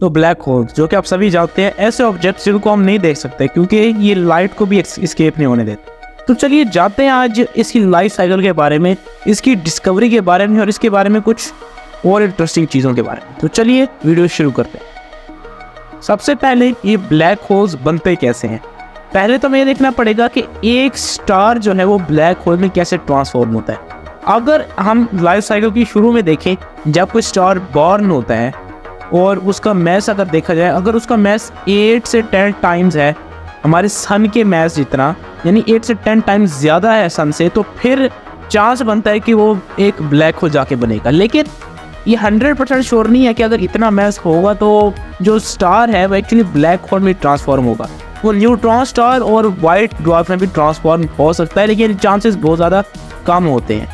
तो black hole जो कि आप सभी जानते हैं ऐसे ऑब्जेक्ट्स जिनको हम नहीं देख सकते क्योंकि ये लाइट को भी एस्केप नहीं होने देते। तो चलिए जानते हैं आज इसकी लाइफ साइकिल के बारे में, इसकी डिस्कवरी के बारे में और इसके बारे में कुछ और इंटरेस्टिंग चीज़ों के बारे में। तो चलिए वीडियो शुरू करते हैं। सबसे पहले ये ब्लैक होल्स बनते कैसे हैं। पहले तो हमें देखना पड़ेगा कि एक स्टार जो है वो ब्लैक होल में कैसे ट्रांसफॉर्म होता है। अगर हम लाइफ साइकिल की शुरू में देखें, जब कोई स्टार बॉर्न होता है और उसका मैस अगर देखा जाए, अगर उसका मैस 8 से 10 टाइम्स है हमारे सन के मैस जितना, यानी 8 से 10 टाइम्स ज़्यादा है सन से, तो फिर चांस बनता है कि वो एक ब्लैक होल जाके बनेगा। लेकिन ये 100% श्योर नहीं है कि अगर इतना मैस होगा तो जो स्टार है वो एक्चुअली ब्लैक होल में ट्रांसफॉर्म होगा। वो न्यूट्रॉन स्टार और वाइट ड्वार्फ में भी ट्रांसफॉर्म हो सकता है, लेकिन चांसेस बहुत ज़्यादा कम होते हैं।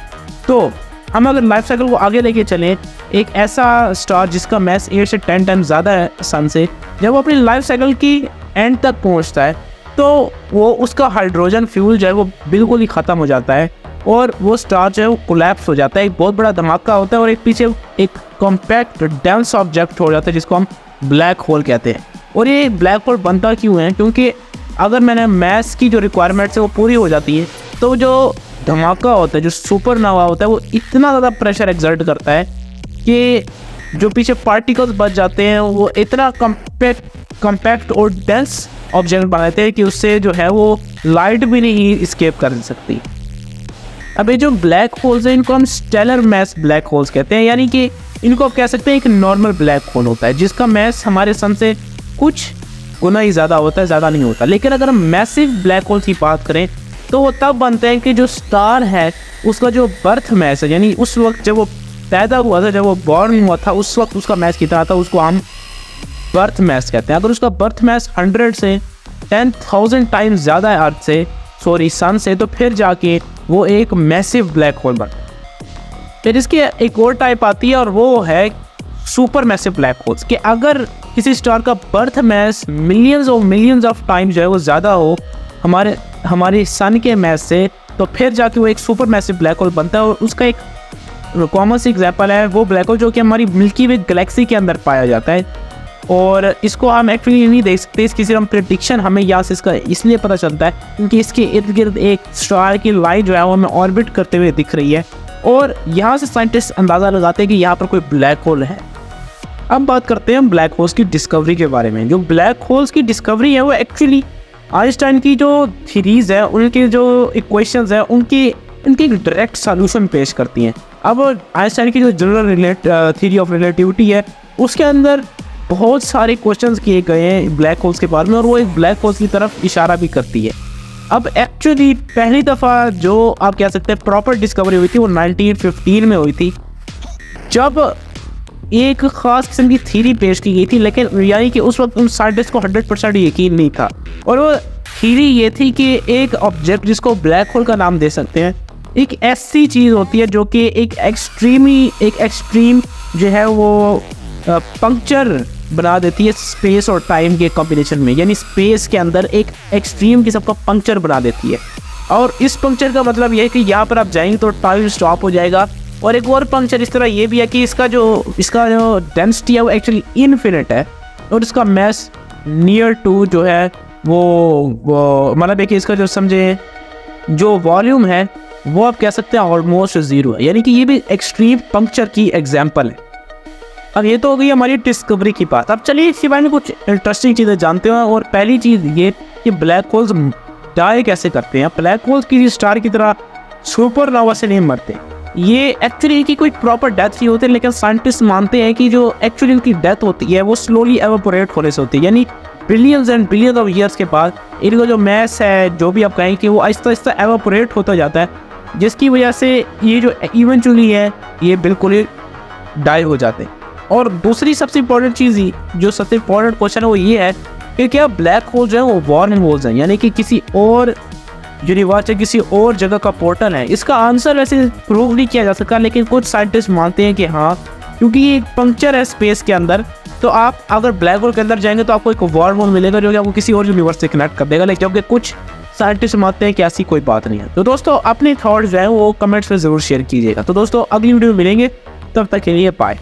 तो हम अगर लाइफ साइकिल को आगे लेके चलें, एक ऐसा स्टार जिसका मैस 8 से 10 टाइम्स ज़्यादा है सन से, जब वो अपनी लाइफ साइकिल की एंड तक पहुंचता है तो वो उसका हाइड्रोजन फ्यूल जो है वो बिल्कुल ही ख़त्म हो जाता है और वो स्टार जो है वो कोलैप्स हो जाता है। एक बहुत बड़ा धमाका होता है और एक पीछे एक कॉम्पैक्ट डेंस ऑब्जेक्ट हो जाता है जिसको हम ब्लैक होल कहते हैं। और ये ब्लैक होल बनता क्यों है, क्योंकि अगर मैंने मैस की जो रिक्वायरमेंट्स है वो पूरी हो जाती है तो जो धमाका होता है, जो सुपरनोवा होता है, वो इतना ज़्यादा प्रेशर एक्सर्ट करता है कि जो पीछे पार्टिकल्स बच जाते हैं वो इतना कॉम्पैक्ट और डेंस ऑब्जेक्ट बनाते हैं कि उससे जो है वो लाइट भी नहीं इस्केप कर सकती। अब ये जो ब्लैक होल्स हैं इनको हम स्टेलर मैस ब्लैक होल्स कहते हैं, यानी कि इनको आप कह सकते हैं एक नॉर्मल ब्लैक होल होता है जिसका मैस हमारे सन से कुछ गुना ही ज़्यादा होता है, ज़्यादा नहीं होता। लेकिन अगर हम मैसिव ब्लैक होल्स की बात करें तो वो तब बनते हैं कि जो स्टार है उसका जो बर्थ मैस है, यानी उस वक्त जब वो पैदा हुआ था, जब वो बॉर्न हुआ था, उस वक्त उसका मैस कितना था, उसको हम बर्थ मैस कहते हैं। अगर उसका बर्थ मैस 100 से 10,000 टाइम्स ज़्यादा है अर्थ से, सन से, तो फिर जाके वो एक मैसिव ब्लैक होल बनता है। फिर इसकी एक और टाइप आती है और वो है सुपर मैसिव ब्लैक होल्स, कि अगर किसी स्टार का बर्थ मैस मिलियंस ऑफ टाइम्स जो है वो ज़्यादा हो हमारे सन के मैस से, तो फिर जाके वो एक सुपर मैसिव ब्लैक होल बनता है। और उसका एक कॉमन सी एग्जांपल है वो ब्लैक होल जो कि हमारी मिल्की वे गैलेक्सी के अंदर पाया जाता है। और इसको हम एक्चुअली नहीं देख सकते, इसकी सिर्फ प्रेडिक्शन हमें यहाँ से इसका इसलिए पता चलता है क्योंकि इसके इर्द गिर्द एक स्टार की लाइट जो है वो हमें ऑर्बिट करते हुए दिख रही है और यहाँ से साइंटिस्ट अंदाज़ा लगाते हैं कि यहाँ पर कोई ब्लैक होल है। अब बात करते हैं हम ब्लैक होल्स की डिस्कवरी के बारे में। जो ब्लैक होल्स की डिस्कवरी है वो एक्चुअली आइंस्टाइन की जो थीरीज है, उनके जो इक्वेशंस है, उनकी एक डायरेक्ट सॉल्यूशन पेश करती हैं। अब आइंस्टाइन की जो जनरल थ्योरी ऑफ रिलेटिविटी है उसके अंदर बहुत सारे क्वेश्चंस किए गए हैं ब्लैक होल्स के बारे में और वो एक ब्लैक होल्स की तरफ इशारा भी करती है। अब एक्चुअली पहली दफ़ा जो आप कह सकते हैं प्रॉपर डिस्कवरी हुई थी वो 1915 में हुई थी, जब एक ख़ास किस्म की थ्योरी पेश की गई थी। लेकिन यानी कि उस वक्त उन साइंटिस्ट को 100% यकीन नहीं था और वो थ्योरी ये थी कि एक ऑब्जेक्ट जिसको ब्लैक होल का नाम दे सकते हैं, एक ऐसी चीज़ होती है जो कि एक एक्सट्रीम जो है वो पंक्चर बना देती है स्पेस और टाइम के कॉम्बिनेशन में, यानी स्पेस के अंदर एक एक्सट्रीम किस्म का पंक्चर बना देती है। और इस पंक्चर का मतलब ये है कि यहाँ पर आप जाएंगे तो टाइम स्टॉप हो जाएगा। और एक और पंक्चर इस तरह ये भी है कि इसका जो डेंसिटी है वो एक्चुअली इनफिनिट है और इसका मैस नियर टू जो है वो मतलब है कि इसका जो समझे जो वॉल्यूम है वो आप कह सकते हैं ऑलमोस्ट 0 है, यानी कि ये भी एक्सट्रीम पंक्चर की एग्जाम्पल है। अब ये तो हो गई हमारी डिस्कवरी की बात। अब चलिए इसके बारे में कुछ इंटरेस्टिंग चीज़ें जानते हैं। और पहली चीज़ ये कि ब्लैक होल्स डाई कैसे करते हैं। ब्लैक होल्स किसी स्टार की तरह सुपरनोवा से नहीं मरते, ये एक्चुअली की कोई प्रॉपर डेथ नहीं होती, लेकिन साइंटिस्ट मानते हैं कि जो एक्चुअली उनकी डेथ होती है वो स्लोली एवापोरेट होने से होती है, यानी billions and billions of years के बाद इनका जो मैस है, जो भी आप कहें, कि वो आहिस्ता आहिस्ता एवापोरेट होता जाता है, जिसकी वजह से ये जो इवेंचुअली है ये बिल्कुल ही डाई हो जाते हैं। और दूसरी सबसे इंपॉर्टेंट चीज़ जो सबसे इंपॉर्टेंट क्वेश्चन है वो ये है कि क्या ब्लैक होल जो है वो वॉर्म होल्स हैं, यानी कि किसी और यूनिवर्स या किसी और जगह का पोर्टल है। इसका आंसर वैसे प्रूव नहीं किया जा सका, लेकिन कुछ साइंटिस्ट मानते हैं कि हाँ, क्योंकि ये एक पंक्चर है स्पेस के अंदर, तो आप अगर ब्लैक होल के अंदर जाएंगे तो आपको एक वार्म होल मिलेगा जो कि आपको किसी और यूनिवर्स से कनेक्ट कर देगा, लेकिन जबकि कुछ साइंटिस्ट मानते हैं कि ऐसी कोई बात नहीं है। तो दोस्तों अपने थॉट्स जो है वो कमेंट्स में ज़रूर शेयर कीजिएगा। तो दोस्तों अगली वीडियो में मिलेंगे, तब तक के लिए बाय।